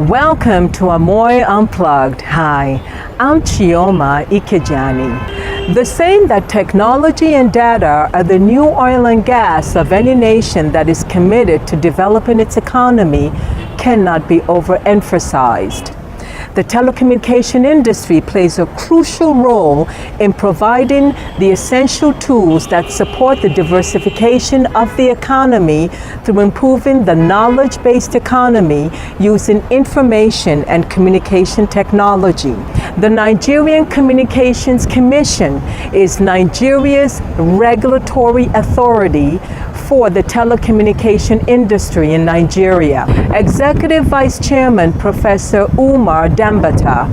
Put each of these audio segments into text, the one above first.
Welcome to AMOI Unplugged. Hi, I'm Chioma Ikejani. The saying that technology and data are the new oil and gas of any nation that is committed to developing its economy cannot be overemphasized. The telecommunication industry plays a crucial role in providing the essential tools that support the diversification of the economy through improving the knowledge-based economy using information and communication technology. The Nigerian Communications Commission is Nigeria's regulatory authority for the telecommunication industry in Nigeria. Executive Vice Chairman Professor Umar Danbatta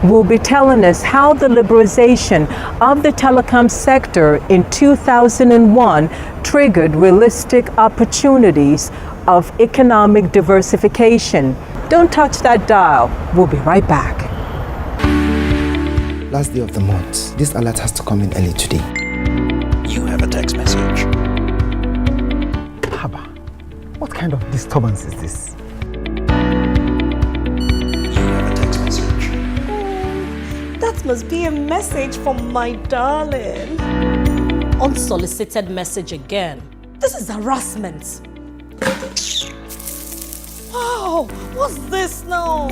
will be telling us how the liberalization of the telecom sector in 2001 triggered realistic opportunities of economic diversification. Don't touch that dial. We'll be right back. Last day of the month. This alert has to come in early today. You have a text message. Haba, what kind of disturbance is this? You have a text message. That must be a message from my darling. Unsolicited message again. This is harassment. Wow, what's this now?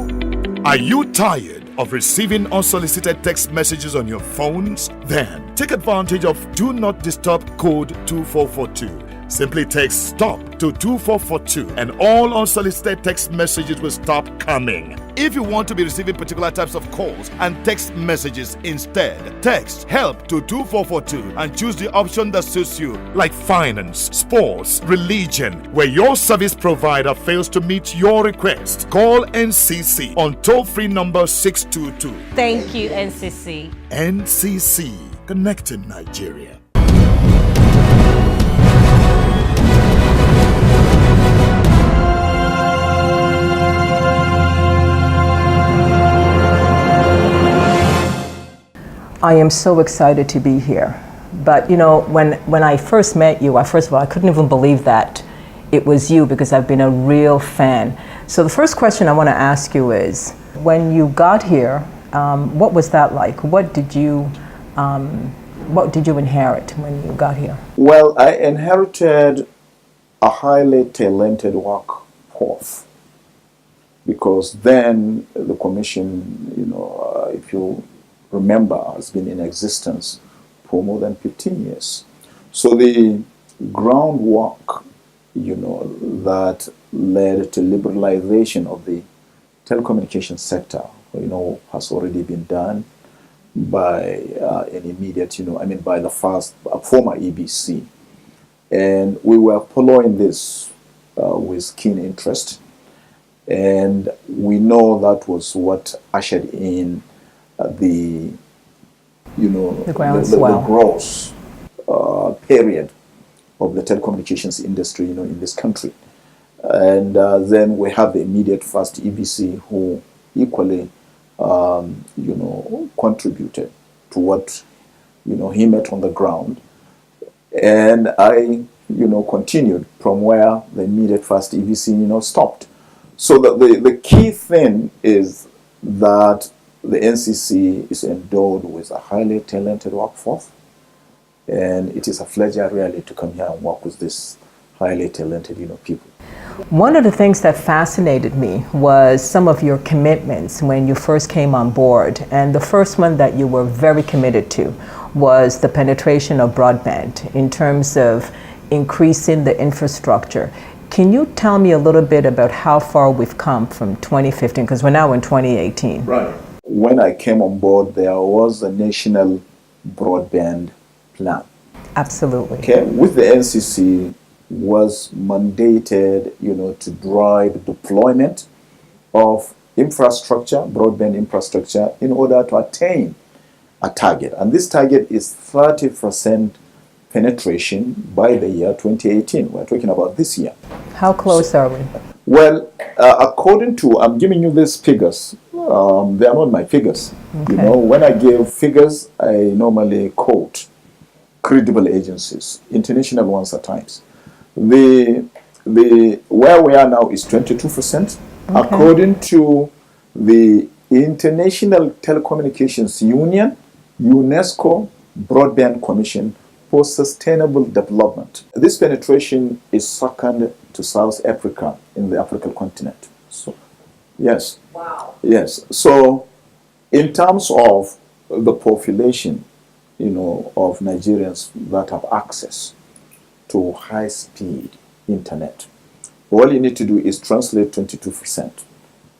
Are you tired of receiving unsolicited text messages on your phones? Then take advantage of Do Not Disturb code 2442. Simply text STOP to 2442 and all unsolicited text messages will stop coming. If you want to be receiving particular types of calls and text messages instead, text HELP to 2442 and choose the option that suits you, like finance, sports, religion. Where your service provider fails to meet your request, call NCC on toll-free number 622. Thank you, NCC. NCC, connecting Nigeria. I am so excited to be here. But you know, when I first met you, first of all, I couldn't even believe that it was you because I've been a real fan. So the first question I want to ask you is, when you got here, what was that like? What did you inherit when you got here? Well, I inherited a highly talented workforce because then the commission, if you remember, has been in existence for more than 15 years. So the groundwork, that led to liberalization of the telecommunications sector, has already been done by an immediate, by the former EBC. And we were following this with keen interest. And we know that was what ushered in the growth period of the telecommunications industry, in this country. And then we have the immediate first EBC who equally, contributed to what, he met on the ground. And I, continued from where the immediate first EBC, stopped. So the key thing is that the NCC is endowed with a highly talented workforce, and it is a pleasure really to come here and work with this highly talented, people. One of the things that fascinated me was some of your commitments when you first came on board, and the first one that you were very committed to was the penetration of broadband in terms of increasing the infrastructure. Can you tell me a little bit about how far we've come from 2015, because we're now in 2018? Right. When I came on board, there was a national broadband plan. Absolutely. Okay, with the NCC was mandated, to drive deployment of infrastructure, broadband infrastructure, in order to attain a target. And this target is 30% penetration by the year 2018. We're talking about this year. How close are we? Well, according to, I'm giving you these figures. They are not my figures. Okay. When I give figures, I normally quote credible agencies, international ones at times. Where we are now is 22%. According to the International Telecommunications Union, UNESCO Broadband Commission for Sustainable Development. This penetration is second to South Africa in the African continent. So, yes. Wow. Yes. So, in terms of the population, of Nigerians that have access to high-speed internet, all you need to do is translate 22%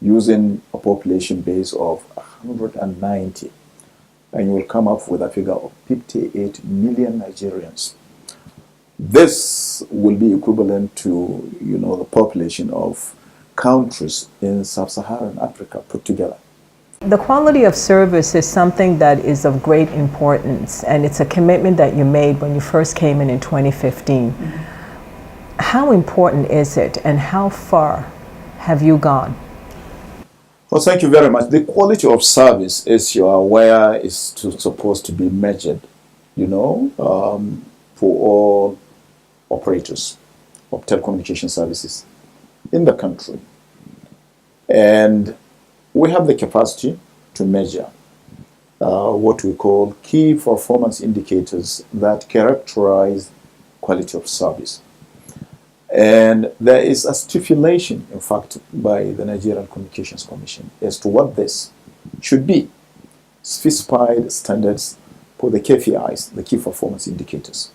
using a population base of 190, and you will come up with a figure of 58 million Nigerians. This will be equivalent to, the population of countries in sub-Saharan Africa put together. The quality of service is something that is of great importance, and it's a commitment that you made when you first came in 2015. How important is it, and how far have you gone? Well, thank you very much. The quality of service, as you are aware, is supposed to be measured, for all operators of telecommunication services in the country. And we have the capacity to measure what we call key performance indicators that characterize quality of service. And there is a stipulation, in fact, by the Nigerian Communications Commission as to what this should be. Specified standards for the KPIs, the key performance indicators.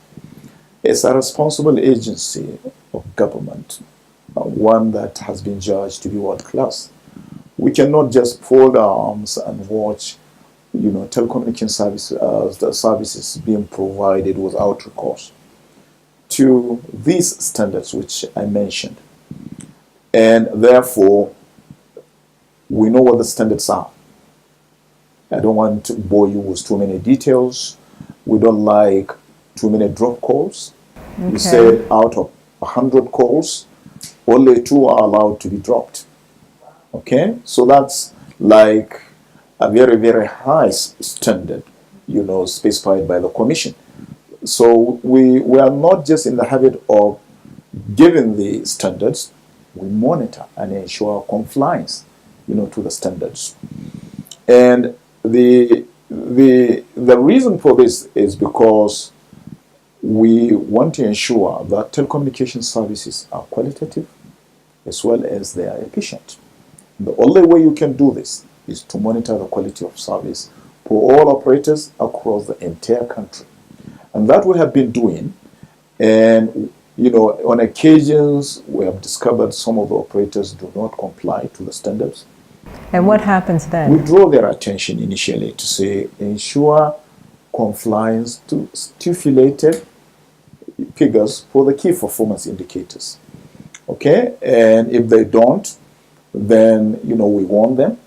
As a responsible agency of government, one that has been judged to be world-class, we cannot just fold our arms and watch, telecommunication services being provided without recourse to these standards which I mentioned. And therefore, we know what the standards are. I don't want to bore you with too many details. We don't like too many drop calls. Okay. We said out of 100 calls, only 2 are allowed to be dropped. Okay? So that's like a very, very high standard, specified by the Commission. So we are not just in the habit of giving the standards, we monitor and ensure compliance, to the standards. And the reason for this is because we want to ensure that telecommunication services are qualitative as well as they are efficient. The only way you can do this is to monitor the quality of service for all operators across the entire country. And that we have been doing, and on occasions we have discovered some of the operators do not comply to the standards. And what happens then? We draw their attention initially to say, ensure compliance to stipulated figures for the key performance indicators. Okay, and if they don't, then we warn them,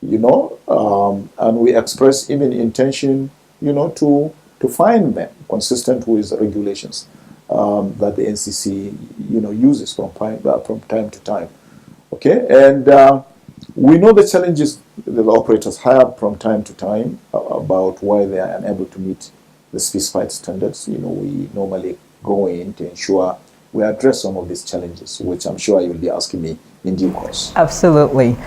and we express even intention, to fine them consistent with the regulations that the NCC, uses from time to time. Okay, and we know the challenges the operators have from time to time about why they are unable to meet the specified standards. We normally go in to ensure we address some of these challenges, which I'm sure you'll be asking me in due course. Absolutely.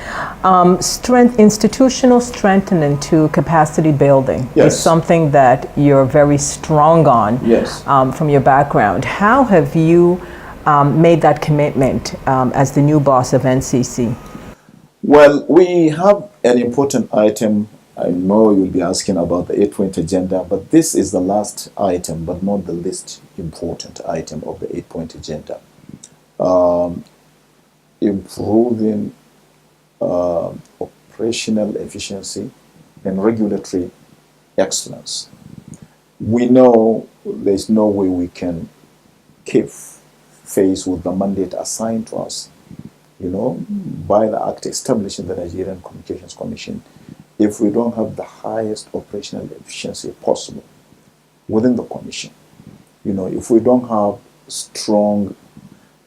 Institutional strengthening to capacity building is something that you're very strong on. Yes. From your background. How have you made that commitment as the new boss of NCC? Well, we have an important item. I know you'll be asking about the 8-point agenda, but this is the last item, but not the least important item of the 8-point agenda. Improving operational efficiency and regulatory excellence. We know there's no way we can keep pace with the mandate assigned to us, by the act establishing the Nigerian Communications Commission, if we don't have the highest operational efficiency possible within the Commission. If we don't have strong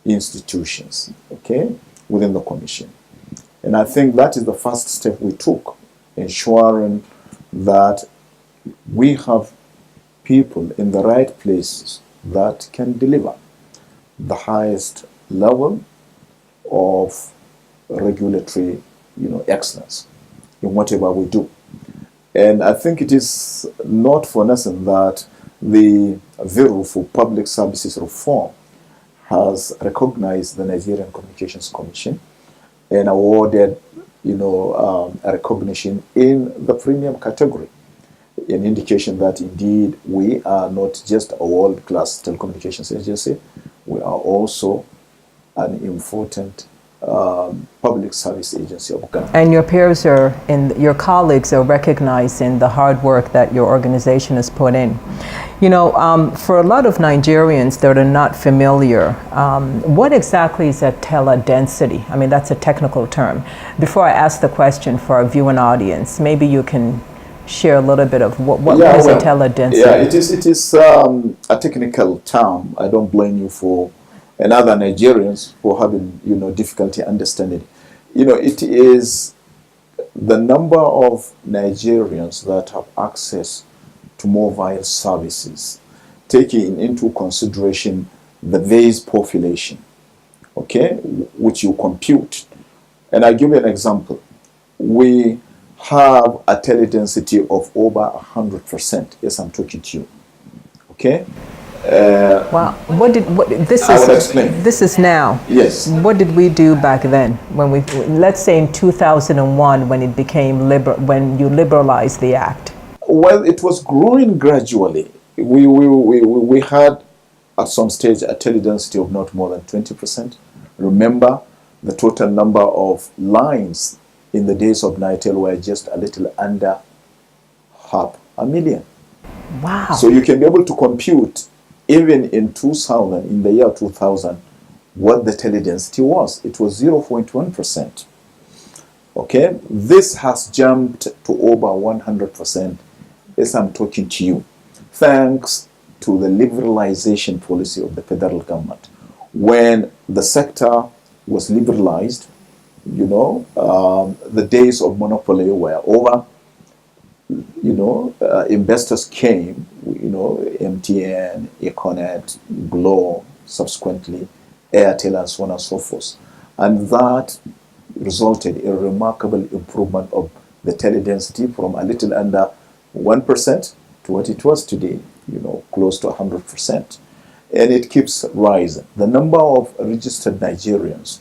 institutions, okay, within the Commission. And I think that is the first step we took, ensuring that we have people in the right places that can deliver the highest level of regulatory, excellence in whatever we do. And I think it is not for nothing that the Bureau for Public Services Reform has recognized the Nigerian Communications Commission and awarded, a recognition in the premium category, an indication that indeed we are not just a world-class telecommunications agency, we are also an important public service agency of Ghana. And your peers your colleagues are recognizing the hard work that your organization has put in. For a lot of Nigerians that are not familiar, what exactly is a teledensity? I mean, that's a technical term. Before I ask the question for our viewing audience, maybe you can share a little bit of what is a teledensity? Yeah, it is a technical term. I don't blame you for, and other Nigerians for having, difficulty understanding. It is the number of Nigerians that have access to mobile services, taking into consideration the base population, okay, which you compute. And I'll give you an example. We have a teledensity of over 100%. Yes, I'm talking to you. Okay? Wow. This is now. Yes. What did we do back then when let's say in 2001 when it became when you liberalized the act? Well, it was growing gradually. We had at some stage a teledensity of not more than 20%. Remember, the total number of lines in the days of Nitel were just a little under 500,000. Wow. So you can be able to compute even in 2000, in the year 2000, what the teledensity was. It was 0.1%. Okay, this has jumped to over 100% as I'm talking to you, thanks to the liberalization policy of the federal government. When the sector was liberalized, the days of monopoly were over. Investors came, MTN, Econet, Glo, subsequently Airtel, and so on and so forth. And that resulted in a remarkable improvement of the teledensity from a little under 1% to what it was today, close to 100%. And it keeps rising. The number of registered Nigerians,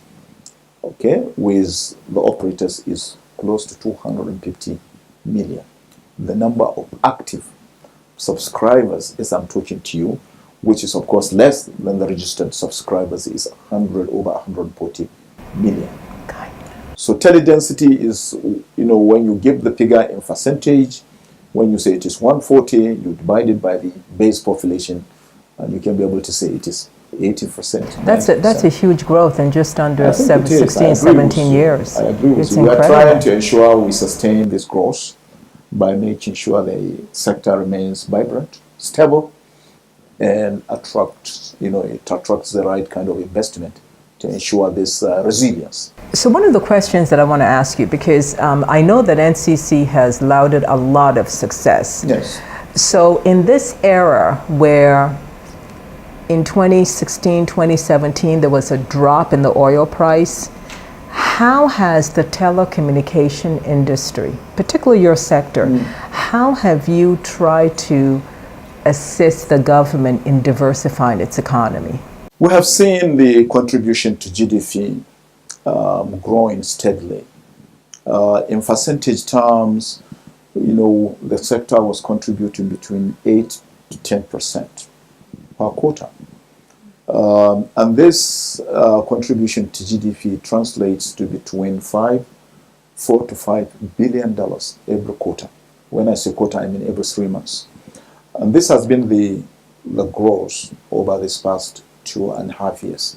okay, with the operators is close to 250 million. The number of active subscribers, as I'm talking to you, which is of course less than the registered subscribers, is over 140 million. Okay. So teledensity is, when you give the figure in percentage, when you say it is 140, you divide it by the base population, and you can be able to say it is 80%. That's a huge growth in just under 16, 17 years. I agree with It's you. We are incredible. trying to ensure we sustain this growth by making sure the sector remains vibrant, stable, and attracts the right kind of investment to ensure this resilience. So one of the questions that I want to ask you, because I know that NCC has lauded a lot of success. Yes. So in this era where in 2016, 2017, there was a drop in the oil price, how has the telecommunication industry, particularly your sector, how have you tried to assist the government in diversifying its economy? We have seen the contribution to GDP growing steadily. In percentage terms, the sector was contributing between 8 to 10% per quarter. And this contribution to GDP translates to between $4 to $5 billion every quarter. When I say quarter, I mean every 3 months. And this has been the growth over this past 2.5 years.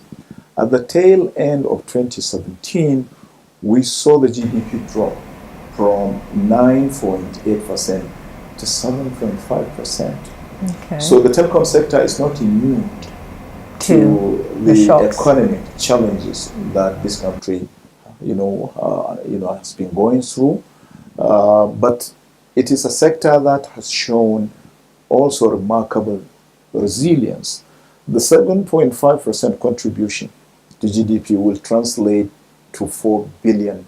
At the tail end of 2017, we saw the GDP drop from 9.8% to 7.5%. Okay. So the telecom sector is not immune to the economic challenges that this country, has been going through. But it is a sector that has shown also remarkable resilience. The 7.5% contribution to GDP will translate to $4 billion.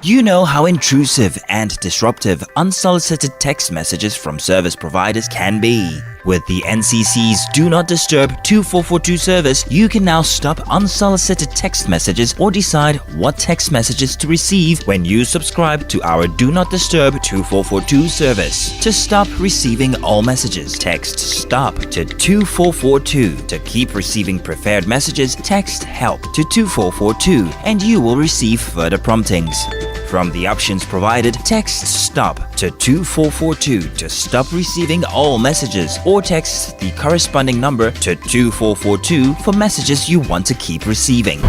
You know how intrusive and disruptive unsolicited text messages from service providers can be. With the NCC's Do Not Disturb 2442 service, you can now stop unsolicited text messages or decide what text messages to receive when you subscribe to our Do Not Disturb 2442 service. To stop receiving all messages, text STOP to 2442. To keep receiving preferred messages, text HELP to 2442 and you will receive further promptings. From the options provided, text STOP to 2442 to stop receiving all messages, or text the corresponding number to 2442 for messages you want to keep receiving.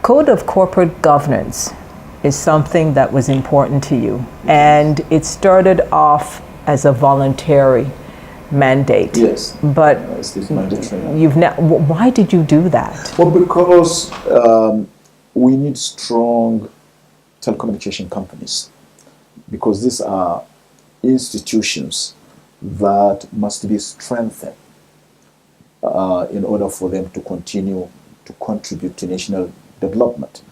Code of corporate governance is something that was important to you, and it started off as a voluntary mandate. Yes. But It's mandatory. you've now. Why did you do that? Well, because we need strong telecommunication companies, because these are institutions that must be strengthened in order for them to continue to contribute to national development.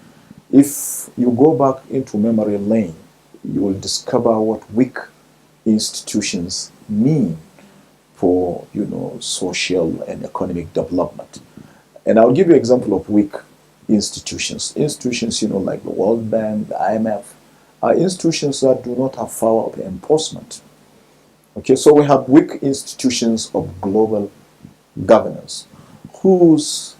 If you go back into memory lane, you will discover what weak institutions mean for, social and economic development. And I'll give you an example of weak institutions. Institutions, like the World Bank, the IMF, are institutions that do not have power of enforcement. Okay, so we have weak institutions of global governance, whose,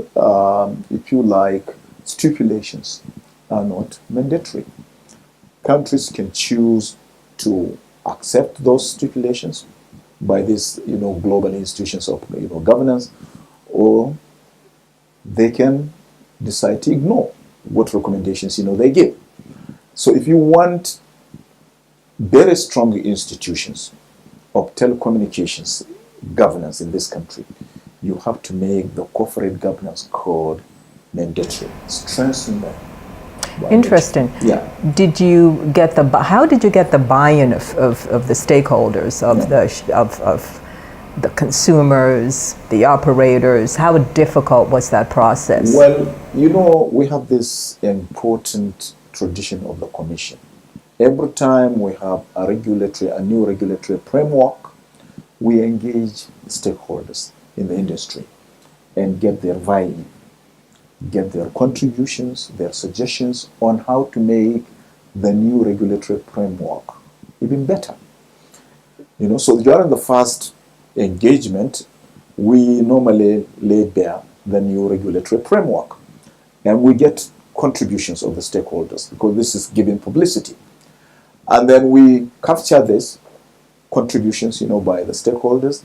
if you like, stipulations are not mandatory. Countries can choose to accept those stipulations by these, global institutions of, governance, or they can decide to ignore what recommendations, they give. So if you want very strong institutions of telecommunications governance in this country, you have to make the corporate governance code mandatory, strengthen them. Interesting. Yeah. Did you get how did you get the buy-in of the stakeholders, of the consumers, the operators? How difficult was that process? Well, we have this important tradition of the Commission. Every time we have a new regulatory framework, we engage stakeholders in the industry and get their buy-in, get their contributions, their suggestions on how to make the new regulatory framework even better. So during the first engagement, we normally lay bare the new regulatory framework, and we get contributions of the stakeholders because this is giving publicity. And then we capture this contributions, by the stakeholders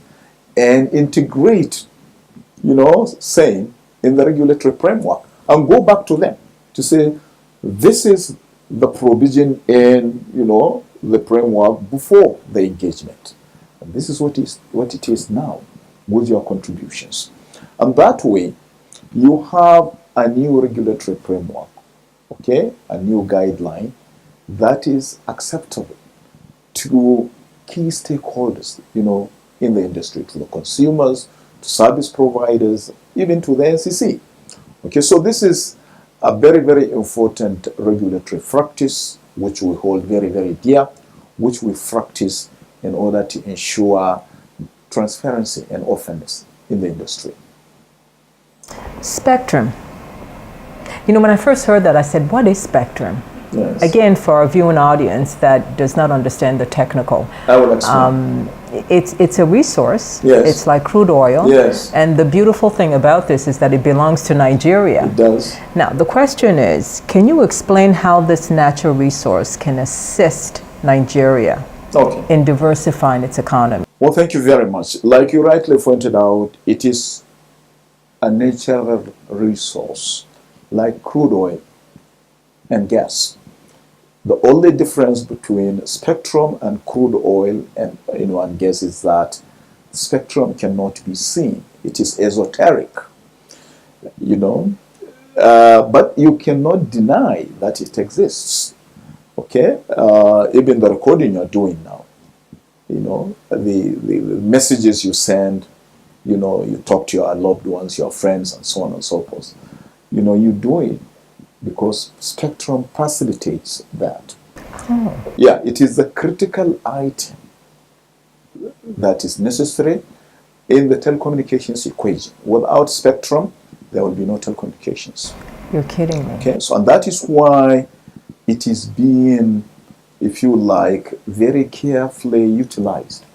and integrate, saying in the regulatory framework and go back to them to say, this is the provision in, the framework before the engagement. And this is what it is now with your contributions. And that way, you have a new regulatory framework, okay, a new guideline that is acceptable to key stakeholders, in the industry, to the consumers, to service providers, even to the NCC. Okay, so this is a very, very important regulatory practice which we hold very, very dear, which we practice in order to ensure transparency and openness in the industry. Spectrum. When I first heard that, I said, what is spectrum? Yes. Again, for our viewing audience that does not understand the technical. I will explain. It's a resource. Yes. It's like crude oil. Yes. And the beautiful thing about this is that it belongs to Nigeria. It does. Now, the question is, can you explain how this natural resource can assist Nigeria Okay. in diversifying its economy? Well, thank you very much. Like you rightly pointed out, it is a natural resource like crude oil and gas. The only difference between spectrum and crude oil and, and gas is that spectrum cannot be seen. It is esoteric, but you cannot deny that it exists. Okay, even the recording you're doing now, the messages you send, you talk to your loved ones, your friends, and so on and so forth. You do it because spectrum facilitates that. Oh. Yeah, it is the critical item that is necessary in the telecommunications equation. Without spectrum, there will be no telecommunications. You're kidding me. Okay, so and that is why it is being, if you like, very carefully utilized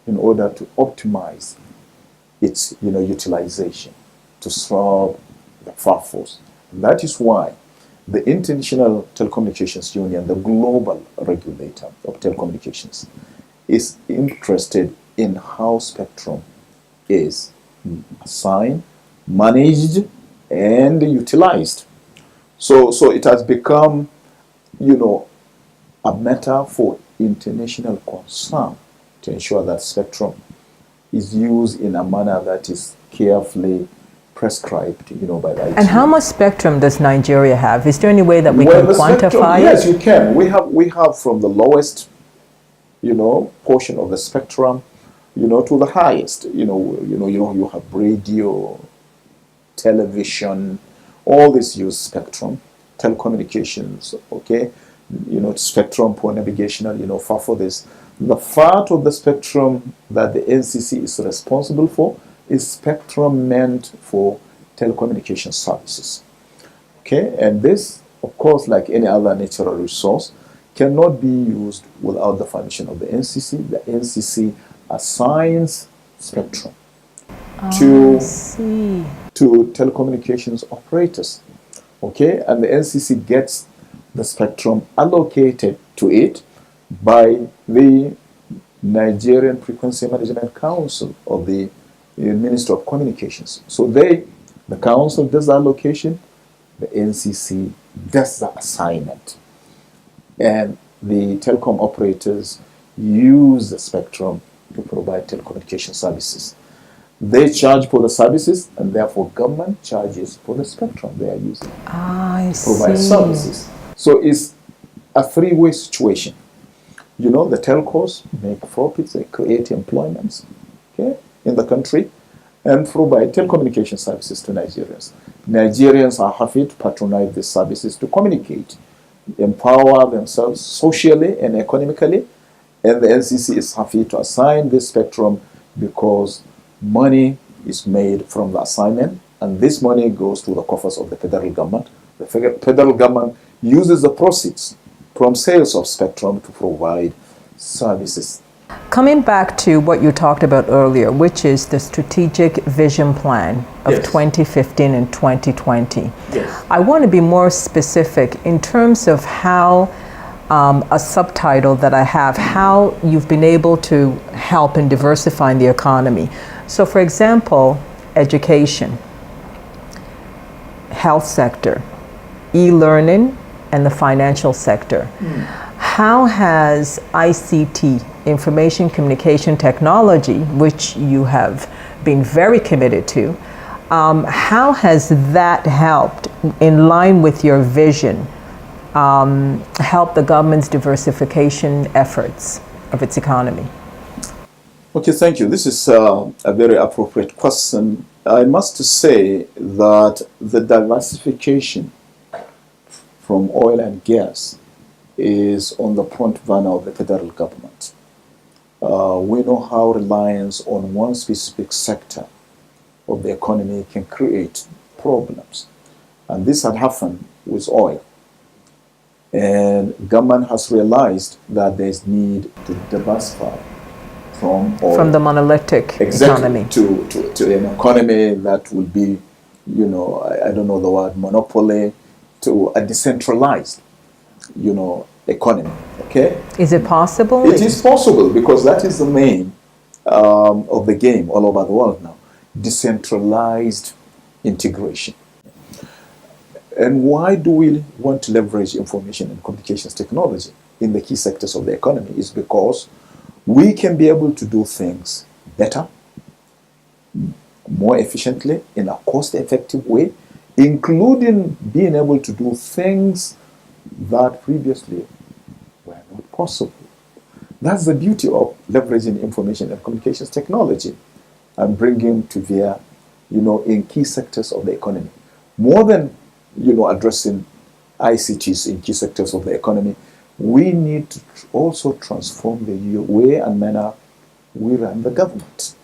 in order to optimize its utilization to solve the far force. And that is why the International Telecommunications Union, the global regulator of telecommunications, is interested in how spectrum is assigned, managed, and utilized. So it has become, a matter for international concern to ensure that spectrum is used in a manner that is carefully prescribed, by the IT. And how much spectrum does Nigeria have? Is there any way that we can quantify it? Yes, you can. We have from the lowest, portion of the spectrum, to the highest. You have radio, television, all this use spectrum, telecommunications. Okay, spectrum for navigational. For this, the part of the spectrum that the NCC is responsible for is spectrum meant for telecommunication services. Okay, and this, of course, like any other natural resource, cannot be used without the permission of the NCC. The NCC assigns spectrum to telecommunications operators. Okay, and the NCC gets the spectrum allocated to it by the Nigerian Frequency Management Council of the Ministry of Communications. So the council does the allocation, the NCC does the assignment, and the telecom operators use the spectrum to provide telecommunication services. They charge for the services, and therefore government charges for the spectrum they are using to provide services. So it's a three-way situation. The telcos make profits, they create employments, okay, in the country, and provide telecommunication services to Nigerians. Nigerians are happy to patronize these services to communicate, empower themselves socially and economically, and the NCC is happy to assign this spectrum because money is made from the assignment, and this money goes to the coffers of the federal government. The federal government uses the proceeds from sales of spectrum to provide services. Coming back to what you talked about earlier, which is the strategic vision plan of 2015 and 2020. Yes. I want to be more specific in terms of how a subtitle that I have, how you've been able to help in diversifying the economy. So for example, education, health sector, e-learning, and the financial sector. How has ICT, information communication technology, which you have been very committed to, how has that helped, in line with your vision, help the government's diversification efforts of its economy? Okay, thank you. This is a very appropriate question. I must say that the diversification from oil and gas is on the front burner of the federal government. We know how reliance on one specific sector of the economy can create problems. And this had happened with oil. And government has realized that there's need to diversify from oil. From the monolithic economy. To an economy that will be, I don't know the word, monopoly, to a decentralized, economy. Okay? Is it possible? It is possible because that is the main, of the game all over the world now. Decentralized integration. And why do we want to leverage information and communications technology in the key sectors of the economy? Is because we can be able to do things better, more efficiently, in a cost-effective way, including being able to do things that previously were not possible. That's the beauty of leveraging information and communications technology and bringing to bear, in key sectors of the economy. More than, addressing ICTs in key sectors of the economy, we need to also transform the way and manner we run the government.